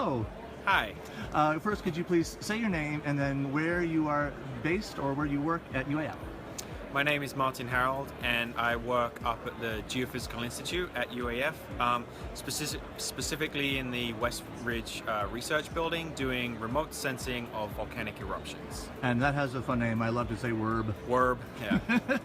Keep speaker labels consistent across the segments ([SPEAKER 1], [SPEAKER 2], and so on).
[SPEAKER 1] hello.
[SPEAKER 2] Hi.
[SPEAKER 1] First, could you please say your name and then where you are based or where you work at UAF?
[SPEAKER 2] My name is Martin Harrild, and I work up at the Geophysical Institute at UAF, specifically in the West Ridge Research Building, doing remote sensing of volcanic eruptions.
[SPEAKER 1] And that has a fun name. I love to say WERB.
[SPEAKER 2] WERB, yeah.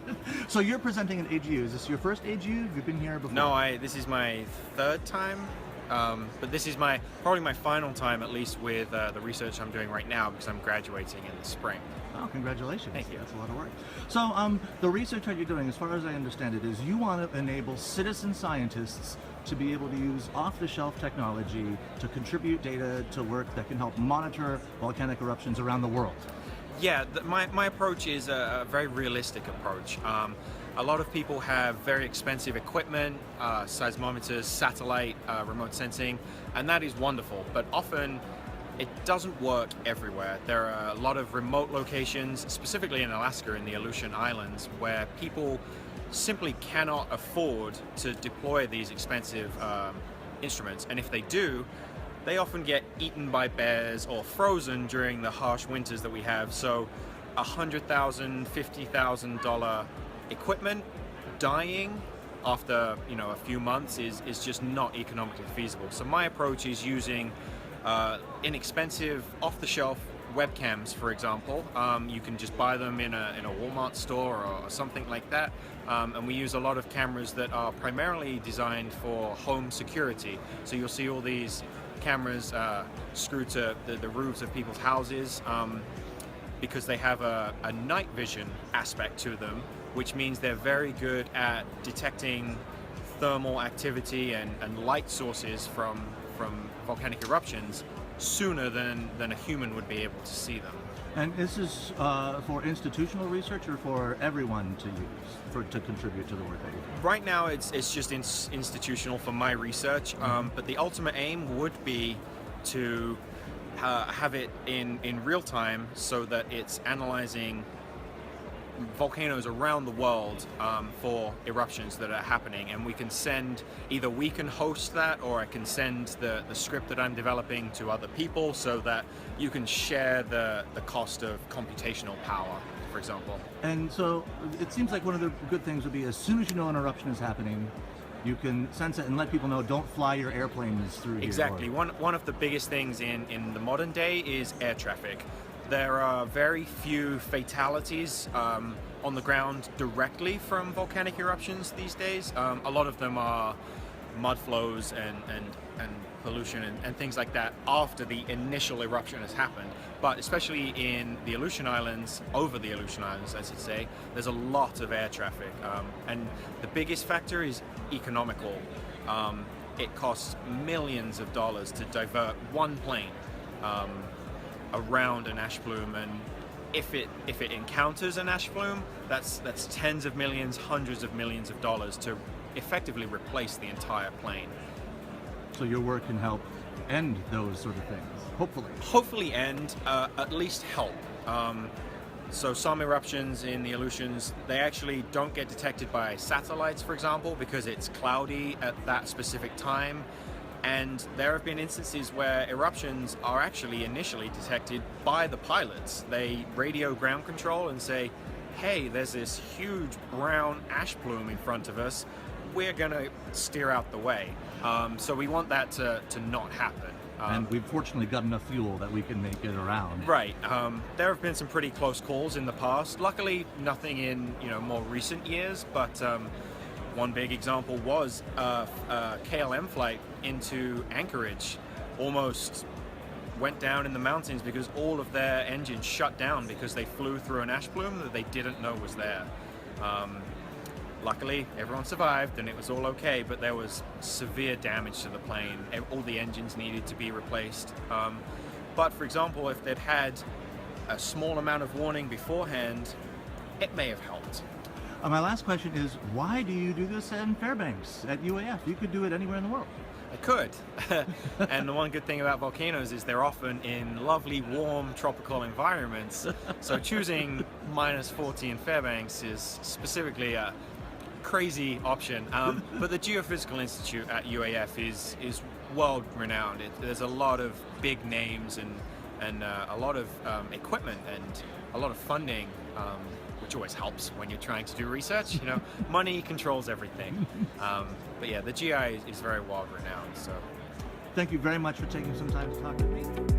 [SPEAKER 1] So you're presenting an AGU. Is this your first AGU? Have you been here before?
[SPEAKER 2] No, this is my third time, but this is probably my final time, at least, with the research I'm doing right now, because I'm graduating in the spring.
[SPEAKER 1] Oh, congratulations.
[SPEAKER 2] Thank you.
[SPEAKER 1] That's a lot of work. So the research that you're doing, as far as I understand it, is you want to enable citizen scientists to be able to use off-the-shelf technology to contribute data to work that can help monitor volcanic eruptions around the world.
[SPEAKER 2] Yeah, my approach is a very realistic approach. A lot of people have very expensive equipment, seismometers, satellite, remote sensing, and that is wonderful, but often it doesn't work everywhere. There are a lot of remote locations, specifically in Alaska in the Aleutian Islands, where people simply cannot afford to deploy these expensive instruments, and if they do, they often get eaten by bears or frozen during the harsh winters that we have. So $100,000, $50,000 equipment dying after a few months is just not economically feasible. So my approach is using inexpensive off-the-shelf webcams, for example. You can just buy them in a Walmart store or something like that, and we use a lot of cameras that are primarily designed for home security. So you'll see all these cameras screwed to the roofs of people's houses because they have a night vision aspect to them, which means they're very good at detecting thermal activity and light sources from volcanic eruptions sooner than a human would be able to see them.
[SPEAKER 1] And this is for institutional research or for everyone to use, to contribute to the work that you do?
[SPEAKER 2] Right now it's just institutional for my research, but the ultimate aim would be to have it in real time so that it's analyzing volcanoes around the world for eruptions that are happening, and we can host that, or I can send the script that I'm developing to other people so that you can share the cost of computational power, for example.
[SPEAKER 1] And so it seems like one of the good things would be, as soon as you know an eruption is happening, you can sense it and let people know, don't fly your airplanes through here.
[SPEAKER 2] Exactly. One of the biggest things in the modern day is air traffic. There are very few fatalities on the ground directly from volcanic eruptions these days. A lot of them are mud flows and pollution and things like that after the initial eruption has happened. But especially in the Aleutian Islands, over the Aleutian Islands, I should say, there's a lot of air traffic. And the biggest factor is economical. It costs millions of dollars to divert one plane around an ash plume, and if it encounters an ash plume, that's tens of millions, hundreds of millions of dollars to effectively replace the entire plane.
[SPEAKER 1] So your work can help end those sort of things, hopefully.
[SPEAKER 2] Hopefully end, at least help. So some eruptions in the Aleutians, they actually don't get detected by satellites, for example, because it's cloudy at that specific time. And there have been instances where eruptions are actually initially detected by the pilots. They radio ground control and say, hey, there's this huge brown ash plume in front of us. We're going to steer out the way. So we want that to not happen.
[SPEAKER 1] And we've fortunately got enough fuel that we can make it around.
[SPEAKER 2] Right. There have been some pretty close calls in the past. Luckily, nothing in more recent years, but one big example was a KLM flight into Anchorage almost went down in the mountains because all of their engines shut down because they flew through an ash plume that they didn't know was there. Luckily, everyone survived and it was all okay, but there was severe damage to the plane. All the engines needed to be replaced. But for example, if they'd had a small amount of warning beforehand, it may have helped.
[SPEAKER 1] My last question is, why do you do this in Fairbanks at UAF? You could do it anywhere in the world.
[SPEAKER 2] I could. And the one good thing about volcanoes is they're often in lovely, warm, tropical environments. So choosing -40 in Fairbanks is specifically a crazy option. But the Geophysical Institute at UAF is world renowned. There's a lot of big names and a lot of equipment and a lot of funding, which always helps when you're trying to do research. You know, money controls everything. But yeah, the GI is very world renowned. So
[SPEAKER 1] thank you very much for taking some time to talk to me.